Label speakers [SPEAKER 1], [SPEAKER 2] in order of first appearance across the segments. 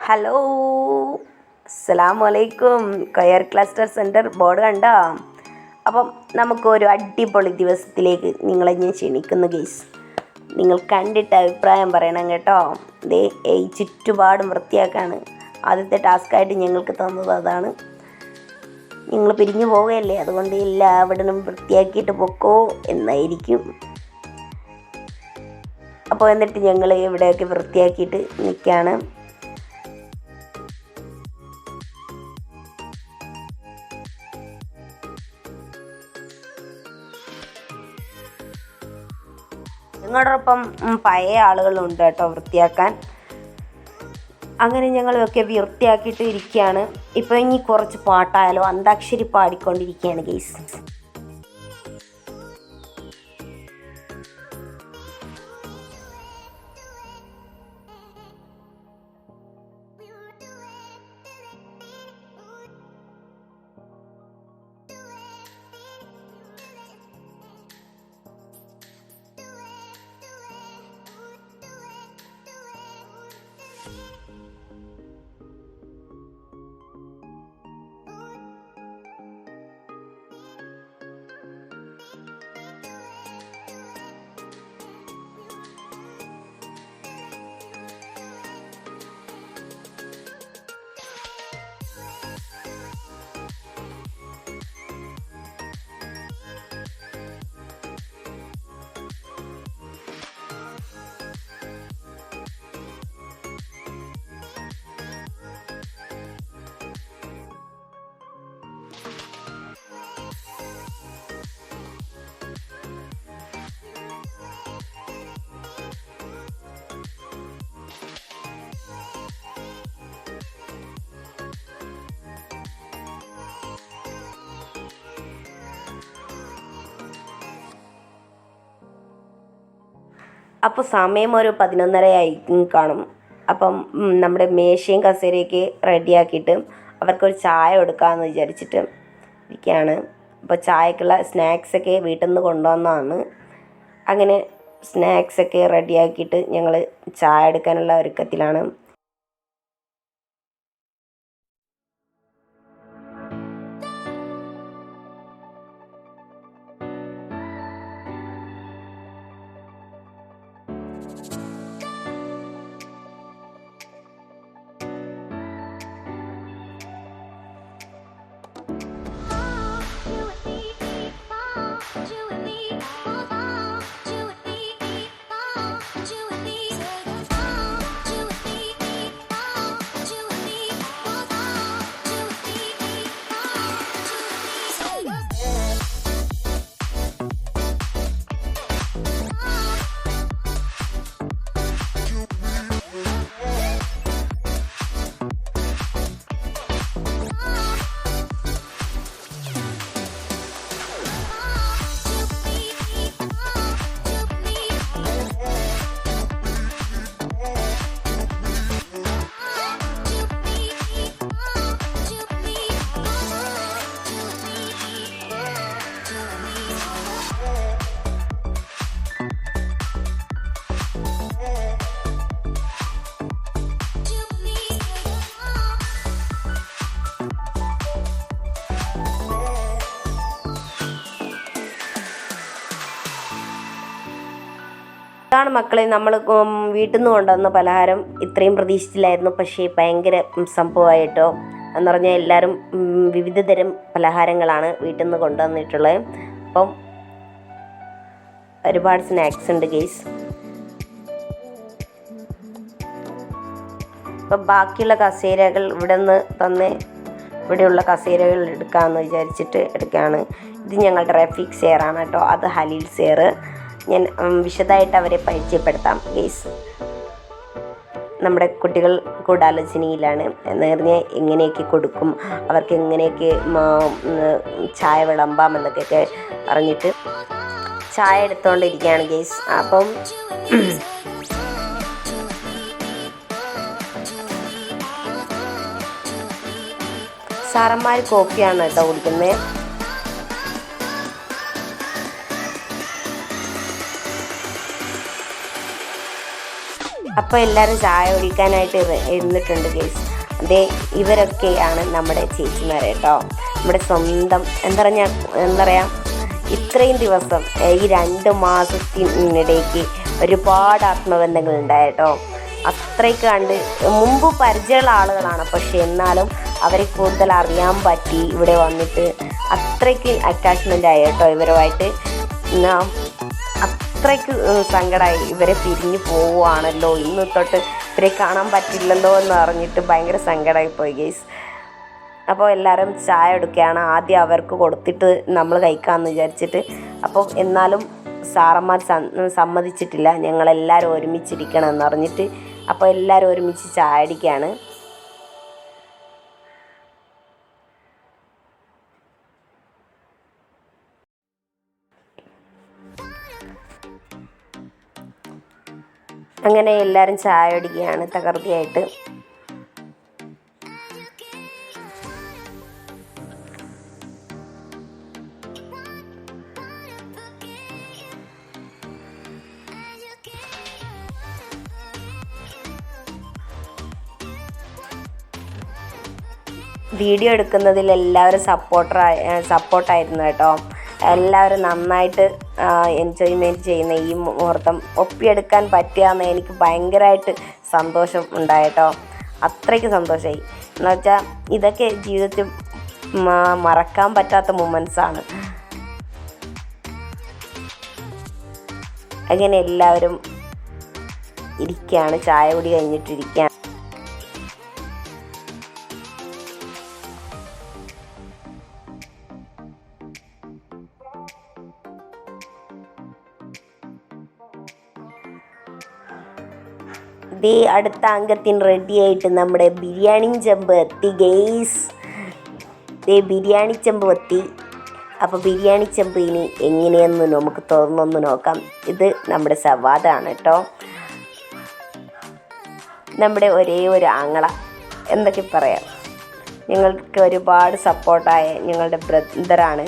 [SPEAKER 1] Hello, അസ്സലാമലൈക്കും. കയർ cluster centre board കണ്ടോ? അപ്പം നമുക്കൊരു അടിപൊളി ദിവസത്തിലേക്ക് നിങ്ങളെ ഞാൻ ക്ഷണിക്കുന്നു ഗൈസ്. നിങ്ങൾ കണ്ടിട്ട് അഭിപ്രായം പറയണം കേട്ടോ. ദേ ഈ ചുറ്റുപാടും വൃത്തിയാക്കാണ് ആദ്യത്തെ ടാസ്ക്കായിട്ട് ഞങ്ങൾക്ക് തന്നത്. അതാണ്, നിങ്ങൾ പിരിഞ്ഞു പോവുകയല്ലേ, അതുകൊണ്ട് എല്ലാവിടനും വൃത്തിയാക്കിയിട്ട് പൊക്കോ എന്നായിരിക്കും. അപ്പോൾ എന്നിട്ട് ഞങ്ങൾ ഇവിടെയൊക്കെ വൃത്തിയാക്കിയിട്ട് നിൽക്കുകയാണ്. ഞങ്ങളോടൊപ്പം പഴയ ആളുകളുണ്ട് കേട്ടോ വൃത്തിയാക്കാൻ. അങ്ങനെ ഞങ്ങളൊക്കെ വൃത്തിയാക്കിയിട്ട് ഇരിക്കുകയാണ്. ഇപ്പോൾ ഇനി കുറച്ച് പാട്ടായാലോ, അന്താക്ഷരി പാടിക്കൊണ്ടിരിക്കുകയാണ് ഗെയ്സ്. അപ്പോൾ സമയം ഒരു 11:30 ആയി കാണും. അപ്പം നമ്മുടെ മേശയും കസേരയൊക്കെ റെഡിയാക്കിയിട്ട് അവർക്കൊരു ചായ കൊടുക്കാമെന്ന് വിചാരിച്ചിട്ട് ഇരിക്കുകയാണ്. അപ്പോൾ ചായക്കുള്ള സ്നാക്സൊക്കെ വീട്ടിൽ നിന്ന് കൊണ്ടുവന്നതാണ്. അങ്ങനെ സ്നാക്സൊക്കെ റെഡിയാക്കിയിട്ട് ഞങ്ങൾ ചായ എടുക്കാനുള്ള ഒരുക്കത്തിലാണ്. ഇതാണ് മക്കളെ നമ്മൾ വീട്ടിൽ നിന്ന് കൊണ്ടുവന്ന പലഹാരം. ഇത്രയും പ്രതീക്ഷിച്ചില്ലായിരുന്നു, പക്ഷേ ഭയങ്കര സംഭവമായിട്ടോ. എന്ന് പറഞ്ഞാൽ എല്ലാവരും വിവിധ തരം പലഹാരങ്ങളാണ് വീട്ടിൽ നിന്ന് കൊണ്ടുവന്നിട്ടുള്ളത്. അപ്പം ഒരുപാട് സ്നാക്സ് ഉണ്ട് ഗെയ്സ്. അപ്പം ബാക്കിയുള്ള കസേരകൾ ഇവിടെ നിന്ന് തന്നെ ഇവിടെയുള്ള കസേരകൾ എടുക്കാമെന്ന് വിചാരിച്ചിട്ട് എടുക്കുകയാണ്. ഇത് ഞങ്ങളുടെ റഫീഖ് സേറാണ് കേട്ടോ, അത് ഹലീൽ സേറ്. ഞാൻ വിശദമായിട്ട് അവരെ പരിചയപ്പെടുത്താം ഗെയ്സ്. നമ്മുടെ കുട്ടികൾ ഗൂഢാലോചനയിലാണ് എന്ന് പറഞ്ഞാൽ എങ്ങനെയൊക്കെ കൊടുക്കും, അവർക്ക് എങ്ങനെയൊക്കെ ചായ വിളമ്പാം എന്നൊക്കെ അറിഞ്ഞിട്ട് ചായ എടുത്തുകൊണ്ടിരിക്കുകയാണ് ഗെയ്സ്. അപ്പം സാറന്മാർ കോഫിയാണ് കേട്ടോ കുടിക്കുന്നത്. അപ്പോൾ എല്ലാവരും ചായ കുടിക്കാനായിട്ട് ഇരുന്നിട്ടുണ്ട് ഗൈസ്. അതേ ഇവരൊക്കെയാണ് നമ്മുടെ ചേച്ചിമാർ കേട്ടോ. നമ്മുടെ സ്വന്തം എന്താ പറയുക, ഇത്രയും ദിവസം ഈ 2 മാസത്തിനിടയ്ക്ക് ഒരുപാട് ആത്മബന്ധങ്ങൾ ഉണ്ടായിട്ടോ. അത്രയ്ക്ക് കണ്ട് മുമ്പ് പരിചയമുള്ള ആളുകളാണ്, പക്ഷെ എന്നാലും അവരെ കൂടുതൽ അറിയാൻ പറ്റി ഇവിടെ വന്നിട്ട്. അത്രയ്ക്ക് അറ്റാച്ച്മെൻ്റ് ആയി കേട്ടോ ഇവരുമായിട്ട്. അത്രയ്ക്ക് സങ്കടമായി, ഇവരെ പിരിഞ്ഞു പോവുകയാണല്ലോ, ഇന്ന് തൊട്ട് ഇവരെ കാണാൻ പറ്റില്ലല്ലോ എന്ന് അറിഞ്ഞിട്ട് ഭയങ്കര സങ്കടമായിപ്പോയി ഗൈസ്. അപ്പോൾ എല്ലാവരും ചായ എടുക്കുകയാണ്. ആദ്യം അവർക്ക് കൊടുത്തിട്ട് നമ്മൾ കഴിക്കാമെന്ന് വിചാരിച്ചിട്ട്. അപ്പോൾ എന്നാലും സാറന്മാർ സമ്മതിച്ചിട്ടില്ല, ഞങ്ങളെല്ലാവരും ഒരുമിച്ചിരിക്കണം എന്ന് പറഞ്ഞിട്ട്. അപ്പോൾ എല്ലാവരും ഒരുമിച്ച് ചായ അടിക്കുകയാണ്. അങ്ങനെ എല്ലാവരും ചായ അടിക്കുകയാണ് തകൃതിയായിട്ട്. വീഡിയോ എടുക്കുന്നതിൽ എല്ലാവരും സപ്പോർട്ടായിരുന്നു കേട്ടോ. എല്ലാവരും നന്നായിട്ട് എൻജോയ്മെൻറ്റ് ചെയ്യുന്ന ഈ മുഹൂർത്തം ഒപ്പിയെടുക്കാൻ പറ്റുകയെന്ന് എനിക്ക് ഭയങ്കരമായിട്ട് സന്തോഷം ഉണ്ടായിട്ടോ. അത്രയ്ക്ക് സന്തോഷമായി. എന്നുവെച്ചാൽ ഇതൊക്കെ ജീവിതത്തിൽ മറക്കാൻ പറ്റാത്ത മൊമെൻറ്റ്സാണ്. അങ്ങനെ എല്ലാവരും ഇരിക്കുകയാണ്, ചായ കുടി കഴിഞ്ഞിട്ടിരിക്കുകയാണ്. ദേ അടുത്ത അംഗത്തിന് റെഡിയായിട്ട് നമ്മുടെ ബിരിയാണി ചെമ്പ് എത്തി ഗെയ്സ്. ദേ ബിരിയാണി ചെമ്പ് എത്തി. അപ്പോൾ ബിരിയാണി ചെമ്പ് ഇനി എങ്ങനെയെന്ന് നമുക്ക് തുറന്നൊന്ന് നോക്കാം. ഇത് നമ്മുടെ സവാദാണ് കേട്ടോ, നമ്മുടെ ഒരേ ഒരു ആങ്ങള എന്തൊക്കെ പറയാം. ഞങ്ങൾക്ക് ഒരുപാട് സപ്പോർട്ടായ ഞങ്ങളുടെ ബ്രദറാണ്.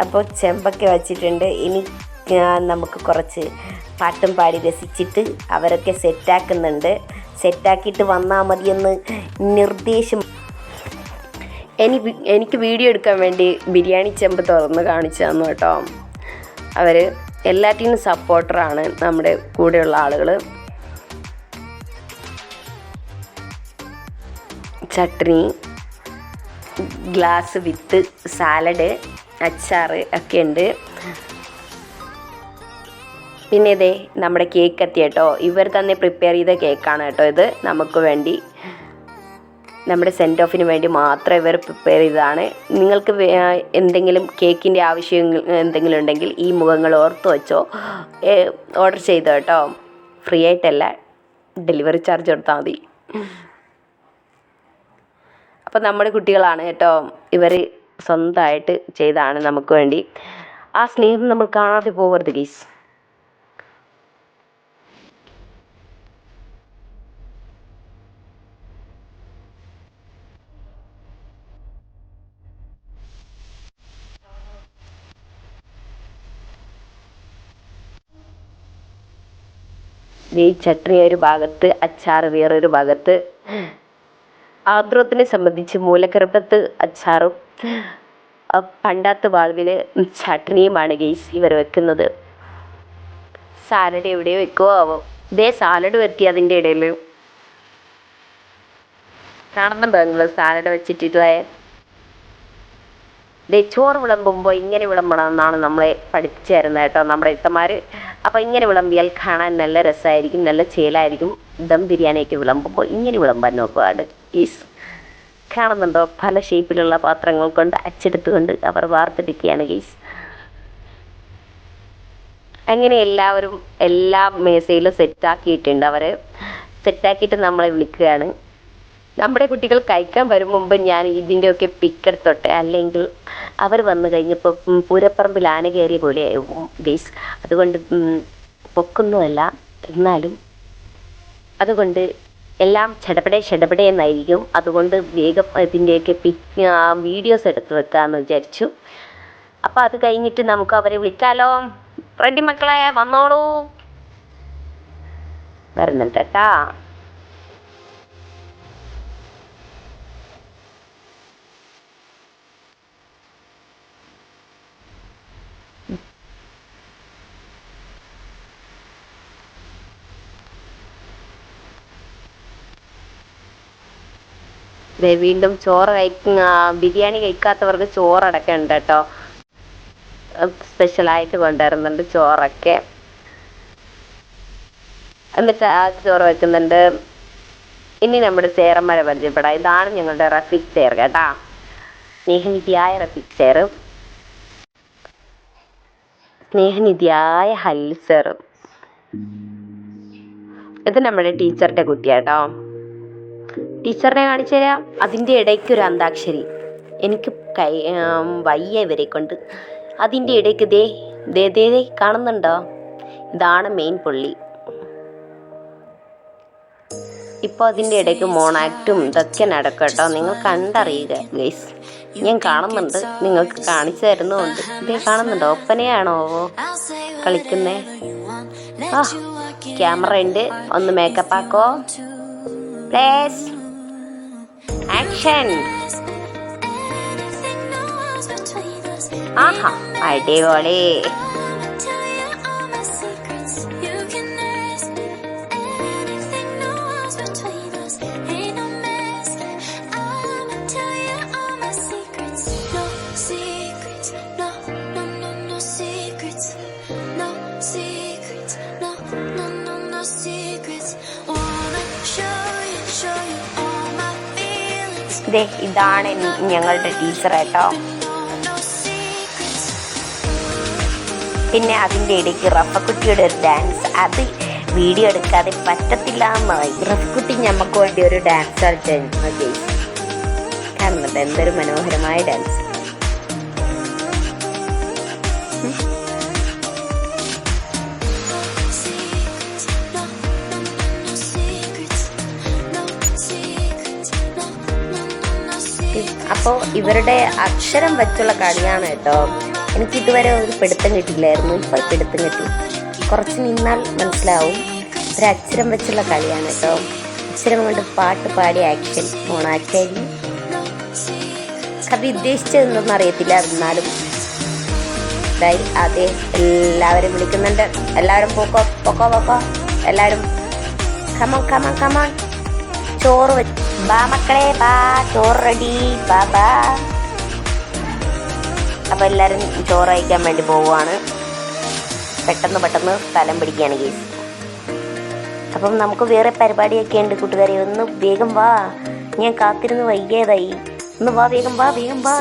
[SPEAKER 1] അപ്പോൾ ചെമ്പൊക്കെ വച്ചിട്ടുണ്ട്. ഇനി നമുക്ക് കുറച്ച് പാട്ടും പാടി രസിച്ചിട്ട് അവരൊക്കെ സെറ്റാക്കുന്നുണ്ട്. സെറ്റാക്കിയിട്ട് വന്നാൽ മതിയെന്ന് നിർദ്ദേശം. എനിക്ക് വീഡിയോ എടുക്കാൻ വേണ്ടി ബിരിയാണി ചെമ്പ് തുറന്ന് കാണിച്ചു തന്നു കേട്ടോ. അവർ എല്ലാറ്റിനും സപ്പോർട്ടറാണ് നമ്മുടെ കൂടെയുള്ള ആളുകൾ. ചട്നി, ഗ്ലാസ് വിത്ത് സാലഡ്, അച്ചാർ ഒക്കെ ഉണ്ട്. പിന്നെ ഇതേ നമ്മുടെ കേക്ക് എത്തി കേട്ടോ. ഇവർ തന്നെ പ്രിപ്പയർ ചെയ്ത കേക്കാണ് കേട്ടോ ഇത്. നമുക്ക് വേണ്ടി, നമ്മുടെ സെൻഡ് ഓഫിന് വേണ്ടി മാത്രം ഇവർ പ്രിപ്പയർ ചെയ്തതാണ്. നിങ്ങൾക്ക് എന്തെങ്കിലും കേക്കിൻ്റെ ആവശ്യം എന്തെങ്കിലും ഉണ്ടെങ്കിൽ ഈ മുഖങ്ങൾ ഓർത്ത് വെച്ചോ, ഓർഡർ ചെയ്തോ കേട്ടോ. ഫ്രീ ആയിട്ടല്ല, ഡെലിവറി ചാർജ് കൊടുത്താൽ മതി. അപ്പോൾ നമ്മുടെ കുട്ടികളാണ് കേട്ടോ, ഇവർ സ്വന്തമായിട്ട് ചെയ്താണ് നമുക്ക് വേണ്ടി. ആ സ്നേഹം നമ്മൾ കാണാതെ പോകരുത് ഗീസ്. ഈ ചട്നി ഒരു ഭാഗത്ത്, അച്ചാർ വേറൊരു ഭാഗത്ത്. ആർദ്രത്തിനെ സംബന്ധിച്ച് മൂലക്കറുപ്പത്ത് അച്ചാറും പണ്ടാത്ത വാൾവിൽ ചട്നിയുമാണ് ഗെയ്സ് ഇവർ വെക്കുന്നത്. സാലഡ് എവിടെയോ വെക്കുമോ ആവോ. ഇതേ സാലഡ് വെത്തി അതിൻ്റെ ഇടയിൽ കാണുന്നുണ്ടോ നിങ്ങൾ? സാലഡ് വെച്ചിട്ടില്ലേ. ചോറ് വിളമ്പുമ്പോൾ ഇങ്ങനെ വിളമ്പണം എന്നാണ് നമ്മളെ പഠിപ്പിച്ചു തരുന്നത് കേട്ടോ നമ്മുടെ ഇത്തമാർ. അപ്പോൾ ഇങ്ങനെ വിളമ്പിയാൽ കാണാൻ നല്ല രസമായിരിക്കും, നല്ല ചേലായിരിക്കും. ദം ബിരിയാണിയൊക്കെ വിളമ്പുമ്പോൾ ഇങ്ങനെ വിളമ്പാൻ നോക്കുവാണ് ഈസ്. കാണുന്നുണ്ടോ? പല ഷേപ്പിലുള്ള പാത്രങ്ങൾ കൊണ്ട് അച്ചെടുത്തുകൊണ്ട് അവർ വാർത്തെടുക്കുകയാണ് ഗീസ്. അങ്ങനെ എല്ലാവരും എല്ലാ മേശയിലും സെറ്റാക്കിയിട്ടുണ്ട്. അവർ സെറ്റാക്കിയിട്ട് നമ്മളെ വിളിക്കുകയാണ്. നമ്മുടെ കുട്ടികൾ കഴിക്കാൻ വരും മുമ്പ് ഞാൻ ഇതിൻ്റെയൊക്കെ പിക്കെടുത്തോട്ടെ, അല്ലെങ്കിൽ അവർ വന്നു കഴിഞ്ഞപ്പോൾ പൂരപ്പറമ്പിൽ ആന കയറിയ പോലെയാവും ഗെയ്സ്. അതുകൊണ്ട് പൊക്കൊന്നുമല്ല, എന്നാലും അതുകൊണ്ട് എല്ലാം ചടപടേ എന്നായിരിക്കും. അതുകൊണ്ട് വേഗം ഇതിൻ്റെയൊക്കെ വീഡിയോസ് എടുത്ത് വെക്കാമെന്ന് വിചാരിച്ചു. അപ്പോൾ അത് കഴിഞ്ഞിട്ട് നമുക്ക് അവരെ വിളിച്ചാലോ? റെഡി മക്കളെ, വന്നോളൂ. വരുന്നുണ്ട് കേട്ടാ. വീണ്ടും ചോറ് ബിരിയാണി കഴിക്കാത്തവർക്ക് ചോറടക്കം ഉണ്ട് കേട്ടോ. സ്പെഷ്യലായിട്ട് കൊണ്ടുവരുന്നുണ്ട് ചോറൊക്കെ. എന്നിട്ട് ആ ചോറ് വെക്കുന്നുണ്ട്. ഇനി നമ്മുടെ സേറന്മാരെ പരിചയപ്പെടാം. ഇതാണ് ഞങ്ങളുടെ റഫീഖ് സേർ കേട്ടാ, സ്നേഹനിധിയായ റഫീഖ് സേർ, സ്നേഹനിധിയായ ഹലീൽ സേർ. ഇത് നമ്മുടെ ടീച്ചറുടെ കുട്ടിയാട്ടോ. ടീച്ചറിനെ കാണിച്ചു തരാം. അതിൻ്റെ ഇടയ്ക്ക് ഒരു അന്താക്ഷരി. എനിക്ക് വയ്യ ഇവരെ കൊണ്ട്. അതിൻ്റെ ഇടയ്ക്ക് ദേ കാണുന്നുണ്ടോ? ഇതാണ് മെയിൻ പുള്ളി. ഇപ്പോൾ അതിൻ്റെ ഇടയ്ക്ക് മോണാക്റ്റും ഇതൊക്കെ നടക്കും കേട്ടോ. നിങ്ങൾ കണ്ടറിയുക ഗൈസ്. ഞാൻ കാണുന്നുണ്ട്, നിങ്ങൾക്ക് കാണിച്ചു തരുന്നുണ്ട്. ഇതേ കാണുന്നുണ്ടോ? ഒപ്പനയാണോ കളിക്കുന്നേ? ആ, ക്യാമറ ഉണ്ട്. ഒന്ന് മേക്കപ്പ് ആക്കോ പ്ലീസ്. ആക്ഷൻ. ആഹാ, അടിപൊളി. ഇതാണ് ഞങ്ങളുടെ ടീച്ചർ കേട്ടോ. പിന്നെ അതിൻ്റെ ഇടയ്ക്ക് റഫക്കുട്ടിയുടെ ഒരു ഡാൻസ്. അത് വീഡിയോ എടുക്കാതെ പറ്റത്തില്ല എന്നായി. റഫക്കുട്ടി ഞമ്മക്ക് വേണ്ടി ഒരു ഡാൻസ് കളിച്ചു. കാണുന്നുണ്ട് എന്തൊരു മനോഹരമായ ഡാൻസ്. അപ്പോൾ ഇവരുടെ അക്ഷരം വെച്ചുള്ള കളിയാണ് കേട്ടോ. എനിക്കിതുവരെ ഒരു പിടുത്തം കിട്ടിയില്ലായിരുന്നു. ഇപ്പോൾ പിടുത്തം കിട്ടി. കുറച്ച് നിന്നാൽ മനസ്സിലാവും. ഒരു അക്ഷരം വെച്ചുള്ള കളിയാണ് കേട്ടോ. അക്ഷരം കൊണ്ട് പാട്ട് പാടി ആക്ഷൻ മോണാക്റ്റായി. കവി ഉദ്ദേശിച്ചതെന്നൊന്നും അറിയത്തില്ല. എന്നാലും അതെ, എല്ലാവരും വിളിക്കുന്നുണ്ട്. എല്ലാവരും പോക്കോ പോക്കോ പോക്കോ. എല്ലാവരും കമോൺ കമോൺ കമോൺ. ചോറ് വെച്ച് ബാ മക്കളെ, ബാ, ചോറ് റെഡി, ബാ ബാ. അപ്പോൾ എല്ലാവരും ചോറ് കഴിക്കാൻ വേണ്ടി പോവുകയാണ്. പെട്ടെന്ന് സ്ഥലം പിടിക്കുകയാണ് കേസ്. അപ്പം നമുക്ക് വേറെ പരിപാടിയൊക്കെ ഉണ്ട് കൂട്ടുകാരെ. ഒന്ന് വേഗം വാ, ഞാൻ കാത്തിരുന്ന് വൈകിയതായി. ഒന്ന് വാ, വേഗം വാ.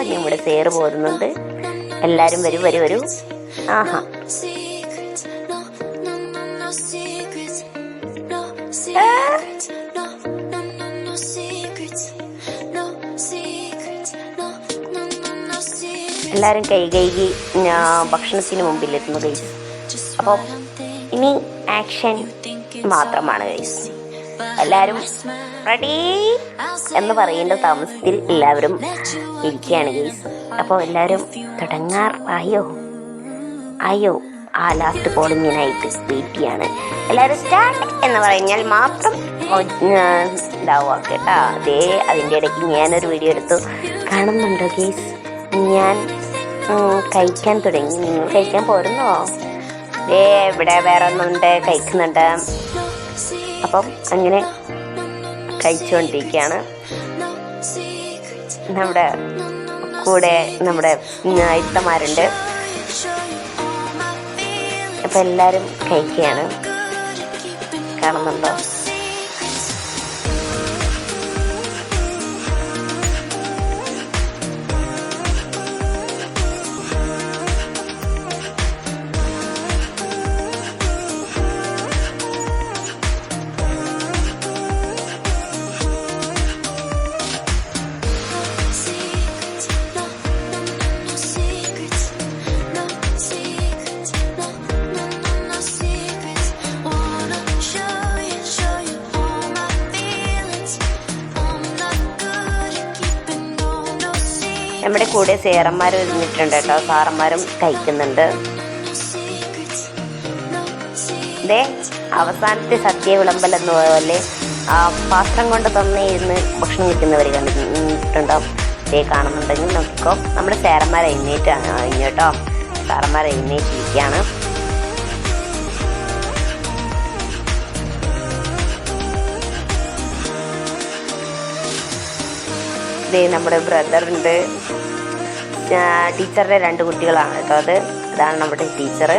[SPEAKER 1] ഞാൻ ഇവിടെ സേറ് പോരുന്നുണ്ട്. എല്ലാവരും വരൂ. ആഹാ, എല്ലാവരും കൈകി ഭക്ഷണത്തിന് മുമ്പിലെത്തുന്നു ഗൈസ്. അപ്പോൾ ഇനി ആക്ഷൻ മാത്രമാണ് ഗൈസ്. എല്ലാവരും റെഡി എന്ന് പറയേണ്ട താമസത്തിൽ എല്ലാവരും ഇരിക്കുകയാണ് ഗൈസ്. അപ്പോൾ എല്ലാവരും തുടങ്ങാറായോ? ആ ലാസ്റ്റ് കോളിങ്ങിനായിട്ട് വെയിറ്റ് ചെയ്യാണ്. എല്ലാവരും സ്റ്റാർട്ട് എന്ന് പറഞ്ഞാൽ മാത്രം ഇതാവുക കേട്ടോ. അതേ അതിൻ്റെ ഇടയ്ക്ക് ഞാനൊരു വീഡിയോ എടുത്തു. കാണുന്നുണ്ടോ ഗൈസ്? ഞാൻ കഴിക്കാൻ തുടങ്ങി. നിങ്ങൾ കഴിക്കാൻ പോരുന്നോ? ഇവിടെ വേറെ ഒന്നുണ്ട്, കഴിക്കുന്നുണ്ട്. അപ്പം അങ്ങനെ കഴിച്ചുകൊണ്ടിരിക്കുകയാണ്. നമ്മുടെ കൂടെ നമ്മുടെ ഇത്തമാരുണ്ട്. അപ്പം എല്ലാവരും കഴിക്കുകയാണ്. കാണുന്നുണ്ടോ? കൂടെ സേറന്മാരും ഇരുന്നിട്ടുണ്ട് കേട്ടോ, സാറന്മാരും കഴിക്കുന്നുണ്ട്. ഇതേ അവസാനത്തെ സദ്യ വിളമ്പൽ എന്ന് പോലെ പാത്രം കൊണ്ട് തന്നെ ഇരുന്ന് ഭക്ഷണം കഴിക്കുന്നവർ കണ്ടിട്ടുണ്ടാവും. ഇതേ കാണുന്നുണ്ടെങ്കിൽ നോക്കിക്കോ, നമ്മുടെ സേറന്മാർ എഴുന്നേറ്റാണ് കഴിഞ്ഞു കേട്ടോ. സാറന്മാർ എഴുന്നേറ്റിരിക്കുകയാണ്. ഇതേ നമ്മുടെ ബ്രദറുണ്ട്. ടീച്ചറുടെ 2 കുട്ടികളാണ് കേട്ടോ അതാണ് നമ്മുടെ ടീച്ചർ.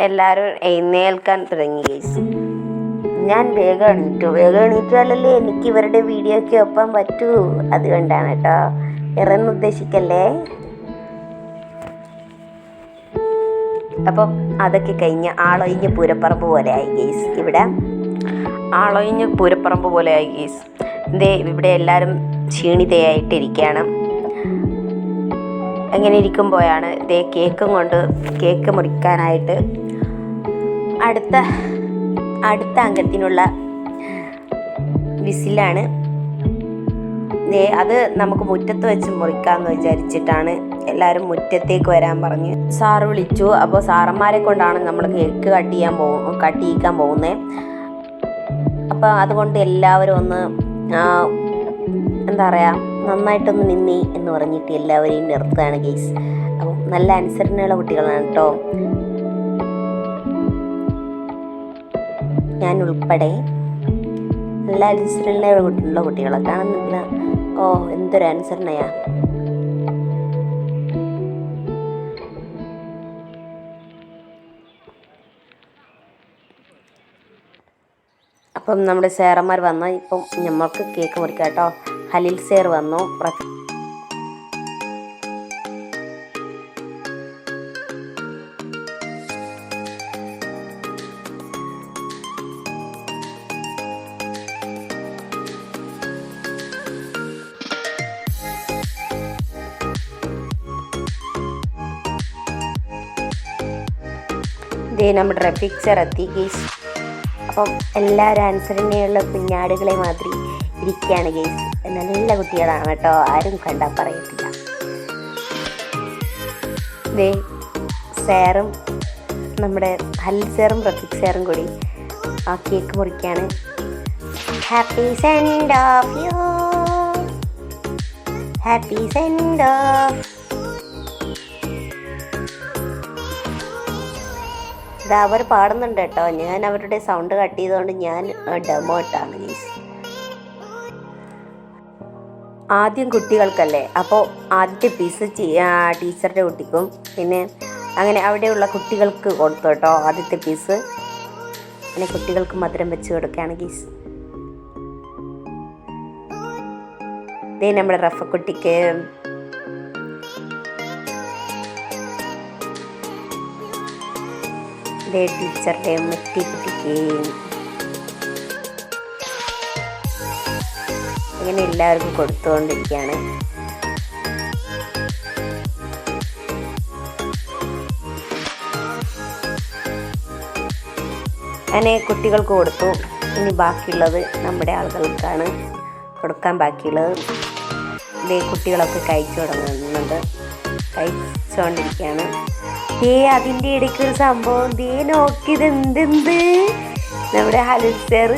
[SPEAKER 1] എല്ലാവരും എഴുന്നേൽക്കാൻ തുടങ്ങി ഗൈസ്. ഞാൻ വേഗം എണീറ്റാലല്ലേ എനിക്ക് ഇവരുടെ വീഡിയോയ്ക്ക് ഒപ്പം പറ്റൂ. അതുകൊണ്ടാണ് കേട്ടോ, ഇറന്ന് ഉദ്ദേശിക്കല്ലേ. അപ്പം അതൊക്കെ കഴിഞ്ഞ് ആളൊഴിഞ്ഞ പൂരപ്പറമ്പ് പോലെ ആയി ഗൈസ്. ഇവിടെ ആളൊഴിഞ്ഞ പൂരപ്പറമ്പ് പോലെ ആയി ഗൈസ്. ഇവിടെ എല്ലാവരും ക്ഷീണിതയായിട്ടിരിക്കുകയാണ്. അങ്ങനെ ഇരിക്കുമ്പോഴാണ് കേക്ക് മുറിക്കാനായിട്ട് അടുത്ത അംഗത്തിനുള്ള വിസിലാണ്. അത് നമുക്ക് മുറ്റത്ത് വെച്ച് മുറിക്കാമെന്ന് വിചാരിച്ചിട്ടാണ് എല്ലാവരും മുറ്റത്തേക്ക് വരാൻ പറഞ്ഞ് സാറ് വിളിച്ചു. അപ്പോൾ സാറന്മാരെ കൊണ്ടാണ് നമ്മൾ കേക്ക് കട്ട് ചെയ്യിക്കാൻ പോകുന്നത്. അപ്പോൾ അതുകൊണ്ട് എല്ലാവരും ഒന്ന് എന്താ പറയുക, നന്നായിട്ടൊന്ന് നിന്നി എന്ന് പറഞ്ഞിട്ട് എല്ലാവരെയും നിർത്തുകയാണ് ഗെയ്സ്. അപ്പം നല്ല അനുസരണയുള്ള കുട്ടികളാണ് കേട്ടോ, ഞാൻ ഉൾപ്പെടെ നല്ല അനുസരണയുള്ള കുട്ടികളെ കാണുന്നില്ല. ഓ എന്തൊരു അനുസരണയാ. അപ്പം നമ്മുടെ സേറന്മാർ വന്നു. ഇപ്പം നമ്മൾക്ക് കേക്ക് മുറിക്കാം കേട്ടോ. ഹലിൽ സേർ വന്നു. ഇതേ നമ്മുടെ റഫീഖ് സർ എത്തി ഗെയ്സ്. അപ്പം എല്ലാവരും അനുസരണയുള്ള കുഞ്ഞാടുകളെ മാതിരി ഇരിക്കുകയാണ് ഗെയ്സ്. നല്ല കുട്ടികളാണ് കേട്ടോ, ആരും കണ്ടാൽ പറയത്തില്ല. ദേ സാറും നമ്മുടെ ഹലിൽ സാറും റഫീഖ് സാറും കൂടി ആ കേക്ക് മുറിക്കുകയാണ്. Happy send off you, happy send off. ഇത് അവർ പാടുന്നുണ്ട് കേട്ടോ, ഞാൻ അവരുടെ സൗണ്ട് കട്ട് ചെയ്തുകൊണ്ട് ഞാൻ ഡെമോ ഇട്ടാണ് ഗീസ്. ആദ്യം കുട്ടികൾക്കല്ലേ, അപ്പോൾ ആദ്യത്തെ പീസ് ടീച്ചറുടെ കുട്ടിക്കും പിന്നെ അങ്ങനെ അവിടെയുള്ള കുട്ടികൾക്ക് കൊടുത്തു കേട്ടോ ആദ്യത്തെ പീസ്. അങ്ങനെ കുട്ടികൾക്ക് മധുരം വെച്ച് കൊടുക്കുകയാണ് ഗീസ്. ഇതേ നമ്മുടെ റഫക്കുട്ടിക്ക് ടീച്ചറുടെ മെറ്റി കുട്ടിക്ക് അങ്ങനെ എല്ലാവർക്കും കൊടുത്തുകൊണ്ടിരിക്കുകയാണ്. അങ്ങനെ കുട്ടികൾക്ക് കൊടുത്തു. ഇനി ബാക്കിയുള്ളത് നമ്മുടെ ആളുകൾക്കാണ് കൊടുക്കാൻ ബാക്കിയുള്ളത്. ഇതേ കുട്ടികളൊക്കെ കഴിച്ചു തുടങ്ങുന്നുണ്ട്, കഴിച്ചുകൊണ്ടിരിക്കുകയാണ്. അതിൻ്റെ ഇടയ്ക്ക് ഒരു സംഭവം നോക്കിയത് എന്തെന്ത് നമ്മുടെ ഹലിൽ സാർ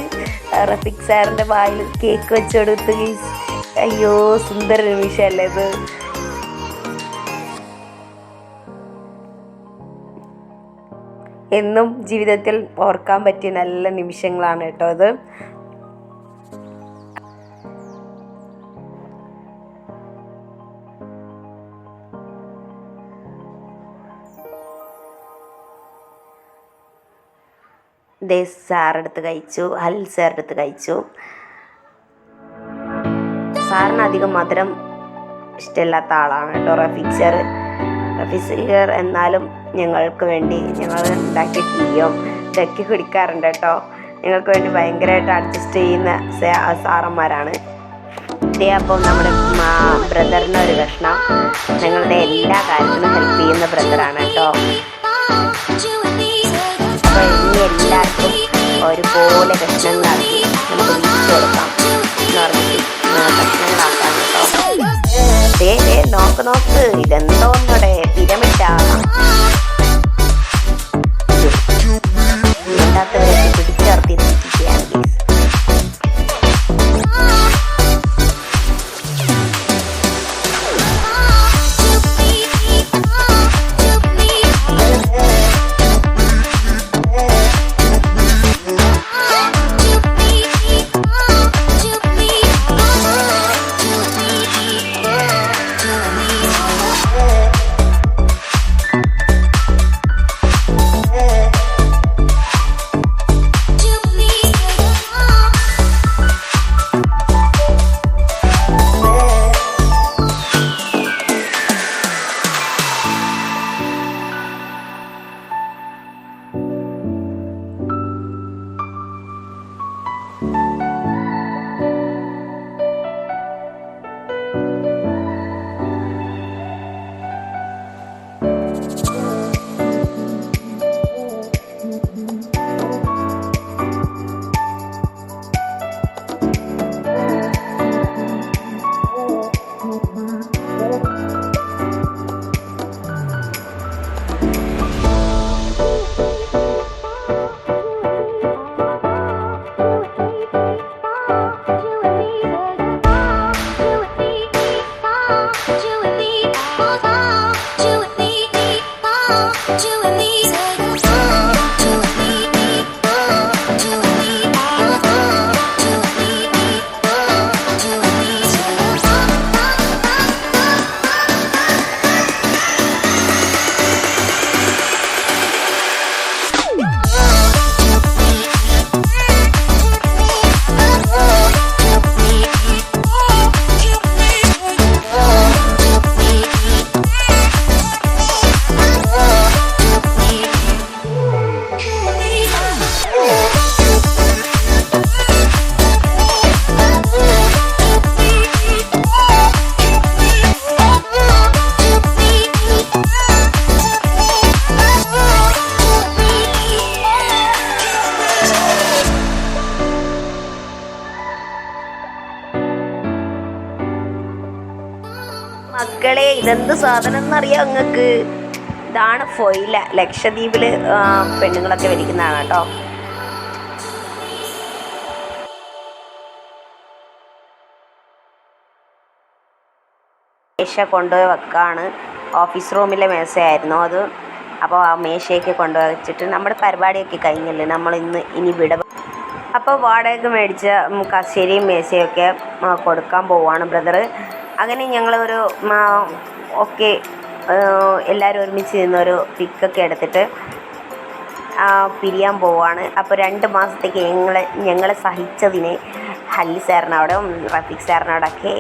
[SPEAKER 1] റഫീഖ് സാറിൻ്റെ വായിൽ കേക്ക് വെച്ച് കൊടുത്ത്. അയ്യോ സുന്ദര നിമിഷമല്ലേ ഇത്. എന്നും ജീവിതത്തിൽ ഓർക്കാൻ പറ്റിയ നല്ല നിമിഷങ്ങളാണ് കേട്ടോ ഇത്. സാറെടുത്ത് കഴിച്ചു, ഹലിൽ സാറെടുത്ത് കഴിച്ചു. സാറിന് അധികം മധുരം ഇഷ്ടമില്ലാത്ത ആളാണ് കേട്ടോ റഫീഖ് സാർ. എന്നാലും ഞങ്ങൾക്ക് വേണ്ടി ഞങ്ങൾ ഉണ്ടാക്കിയ ടീയും ഇതൊക്കെ കുടിക്കാറുണ്ട് കേട്ടോ. ഞങ്ങൾക്ക് വേണ്ടി ഭയങ്കരമായിട്ട് അഡ്ജസ്റ്റ് ചെയ്യുന്ന സാറന്മാരാണ്. ഇതേ അപ്പം നമ്മുടെ ബ്രദറിൻ്റെ ഒരു കഷ്ണം ഞങ്ങളുടെ എല്ലാ കാര്യത്തിനും ഹെൽപ്പ് ചെയ്യുന്ന ബ്രദറാണ് കേട്ടോ. അപ്പോൾ ഇനി എല്ലാവർക്കും ഒരുപോലെ കഷ്ണങ്ങളാക്കി നമുക്ക് വീട്ടിൽ കൊടുക്കാം എന്ന് പറഞ്ഞിട്ട് കഷ്ണങ്ങളാക്കാം കേട്ടോ. നോക്ക് ഇതെന്തോന്നൂടെ പിരമിഡാണ്. വേണ്ടാത്തവരൊക്കെ പിടിച്ചേർത്തിരിക്കുകയാണ് പ്ലീസ്. മക്കളെ ഇതെന്ത് സാധനം എന്നറിയാം നിങ്ങൾക്ക്? ഇതാണ് ഫൊയില. ലക്ഷദ്വീപിൽ പെണ്ണുങ്ങളൊക്കെ വലിക്കുന്നതാണ് കേട്ടോ. മേശ കൊണ്ടുപോയി വെക്കാണ്. ഓഫീസ് റൂമിലെ മേശയായിരുന്നു അത്. അപ്പോൾ ആ മേശയൊക്കെ കൊണ്ടുപോയി വെച്ചിട്ട് നമ്മുടെ പരിപാടിയൊക്കെ കഴിഞ്ഞല്ലേ, നമ്മൾ ഇനി വിട. അപ്പോൾ വാടക മേടിച്ച കസേരയും മേശയൊക്കെ കൊടുക്കാൻ പോവാണ് ബ്രദർ. അങ്ങനെ ഞങ്ങളൊരു ഒക്കെ എല്ലാവരും ഒരുമിച്ച് നിന്നൊരു പിക്കൊക്കെ എടുത്തിട്ട് പിരിയാൻ പോവാണ്. അപ്പോൾ 2 മാസത്തേക്ക് ഞങ്ങളെ സഹിച്ചതിന് ഹല്ലി സാറിനോടും റഫീഖ് സാറിനോടൊക്കെ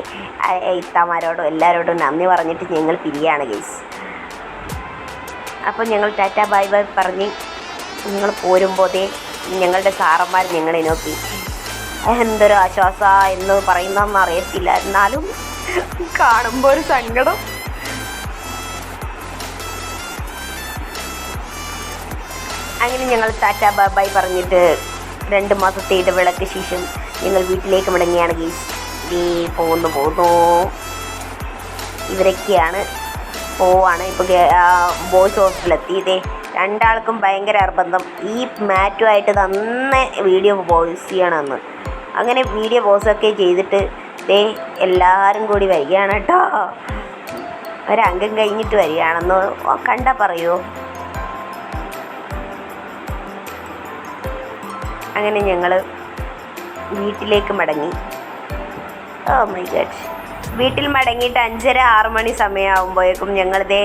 [SPEAKER 1] ഇത്താമാരോടും എല്ലാവരോടും നന്ദി പറഞ്ഞിട്ട് ഞങ്ങൾ പിരിയാണ് ഗൈസ്. അപ്പോൾ ഞങ്ങൾ ടാറ്റ ബൈ ബൈ പറഞ്ഞ് ഞങ്ങൾ പോരുമ്പോഴേ ഞങ്ങളുടെ സാറന്മാർ ഞങ്ങളെ നോക്കി എന്തൊരു ആശ്വാസ എന്ന് പറയുന്നതെന്ന് അറിയത്തില്ല, എന്നാലും കാണുമ്പോൾ ഒരു സങ്കടം. അങ്ങനെ ഞങ്ങൾ ടാറ്റ ബൈ ബൈ പറഞ്ഞിട്ട് 2 മാസത്തെ ഇടവേളയ്ക്ക് ശേഷം ഞങ്ങൾ വീട്ടിലേക്ക് മടങ്ങിയാണ് ഗീസ്. പോകുന്നു ഇവരൊക്കെയാണ് പോവാണ്. ഇപ്പോൾ ബോയ്സ് ഹോസ്റ്റലിലെത്തി. 2 ആൾക്കും ഭയങ്കര നിർബന്ധം ഈ മാറ്റുമായിട്ട് തന്നെ വീഡിയോ പോസ് ചെയ്യണമെന്ന്. അങ്ങനെ വീഡിയോ പോസൊക്കെ ചെയ്തിട്ട് എല്ലാവരും കൂടി വരികയാണ് കേട്ടോ. ഒരംഗം കഴിഞ്ഞിട്ട് വരികയാണെന്ന് കണ്ടാൽ പറയുമോ? അങ്ങനെ ഞങ്ങൾ വീട്ടിലേക്ക് മടങ്ങി. Oh my God. വീട്ടിൽ മടങ്ങിയിട്ട് 5:30-6 മണി സമയമാകുമ്പോഴേക്കും ഞങ്ങളിതേ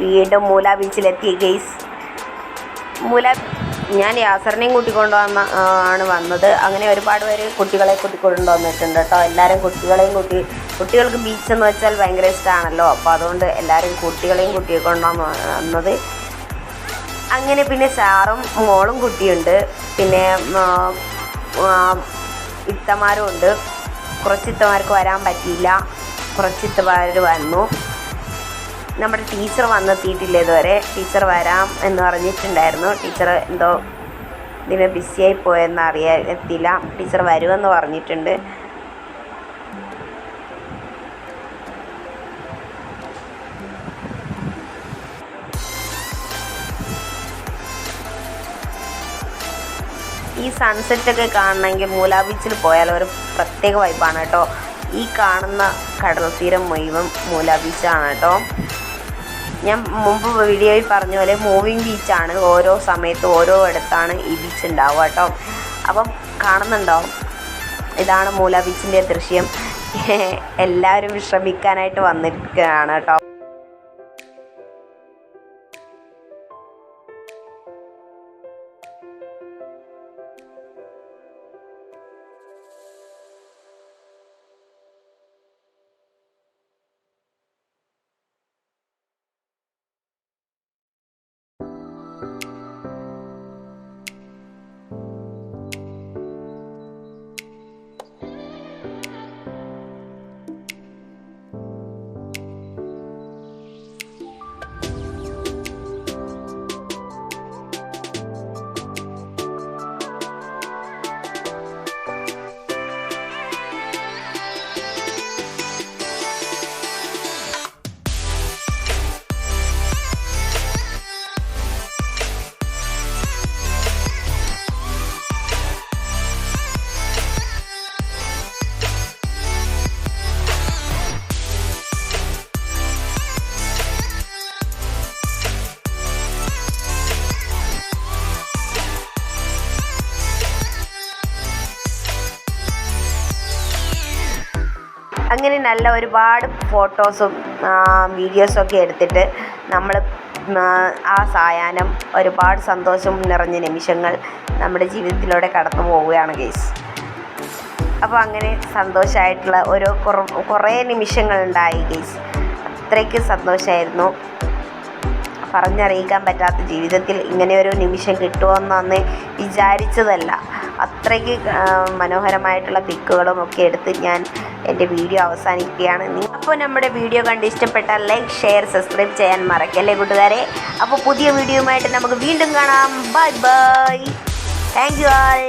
[SPEAKER 1] വീണ്ടും മൂല ബീച്ചിലെത്തി ഗെയ്സ്. ഞാൻ യാസറിനെയും ആണ് വന്നത്. അങ്ങനെ ഒരുപാട് പേര് കുട്ടികളെ കൂട്ടിക്കൊണ്ട് വന്നിട്ടുണ്ട് കേട്ടോ. എല്ലാവരും കുട്ടികൾക്ക് ബീച്ചെന്ന് വെച്ചാൽ ഭയങ്കര ഇഷ്ടമാണല്ലോ. അപ്പോൾ അതുകൊണ്ട് എല്ലാവരും കുട്ടികളെയും കൂട്ടിക്കൊണ്ട് വന്നത്. അങ്ങനെ പിന്നെ സാറും മോളും കുട്ടിയുണ്ട്, പിന്നെ ഇത്തമാരും ഉണ്ട്. കുറച്ച് ഇത്തമാർക്ക് വരാൻ പറ്റിയില്ല, കുറച്ച് ഇത്തമാർ വന്നു. നമ്മുടെ ടീച്ചർ വന്നെത്തിയിട്ടില്ല ഇതുവരെ. ടീച്ചർ വരാം എന്ന് പറഞ്ഞിട്ടുണ്ടായിരുന്നു. ടീച്ചർ എന്തോ ഇതിന് ബിസിയായി പോയെന്ന് എത്തിയില്ല. ടീച്ചർ വരുമെന്ന് പറഞ്ഞിട്ടുണ്ട്. ഈ സൺസെറ്റൊക്കെ കാണണമെങ്കിൽ മൂലാ ബീച്ചിൽ പോയാൽ ഒരു പ്രത്യേക വൈബാണ് കേട്ടോ. ഈ കാണുന്ന കടൽ തീരം മുഴുവൻ മൂലാ ബീച്ചാണ് കേട്ടോ. ഞാൻ മുമ്പ് വീഡിയോയിൽ പറഞ്ഞ പോലെ മൂവിങ് ബീച്ചാണ്. ഓരോ സമയത്ത് ഓരോ ഇടത്താണ് ഈ ബീച്ച് ഉണ്ടാവുക കേട്ടോ. അപ്പം കാണുന്നുണ്ടോ, ഇതാണ് മൂലാ ബീച്ചിൻ്റെ ദൃശ്യം. എല്ലാവരും വിശ്രമിക്കാനായിട്ട് വന്നിരിക്കുകയാണ് കേട്ടോ. അങ്ങനെ നല്ല ഒരുപാട് ഫോട്ടോസും വീഡിയോസൊക്കെ എടുത്തിട്ട് നമ്മൾ ആ സായാഹ്നം ഒരുപാട് സന്തോഷം നിറഞ്ഞ നിമിഷങ്ങൾ നമ്മുടെ ജീവിതത്തിലൂടെ കടന്നു പോവുകയാണ് ഗൈസ്. അപ്പോൾ അങ്ങനെ സന്തോഷമായിട്ടുള്ള കുറേ നിമിഷങ്ങളുണ്ടായി ഗൈസ്. അത്രയ്ക്ക് സന്തോഷമായിരുന്നു, പറഞ്ഞറിയിക്കാൻ പറ്റാത്ത. ജീവിതത്തിൽ ഇങ്ങനെയൊരു നിമിഷം കിട്ടുമെന്ന് അന്ന് വിചാരിച്ചതല്ല. അത്രയ്ക്ക് മനോഹരമായിട്ടുള്ള പിക്കുകളും ഒക്കെ എടുത്ത് ഞാൻ എൻ്റെ വീഡിയോ അവസാനിക്കുകയാണ്. അപ്പോൾ നമ്മുടെ വീഡിയോ കണ്ട് ഇഷ്ടപ്പെട്ടാൽ ലൈക്ക്, ഷെയർ, സബ്സ്ക്രൈബ് ചെയ്യാൻ മറക്കല്ലേ കൂട്ടുകാരെ. അപ്പോൾ പുതിയ വീഡിയോയുമായിട്ട് നമുക്ക് വീണ്ടും കാണാം. Bye bye. Thank you all.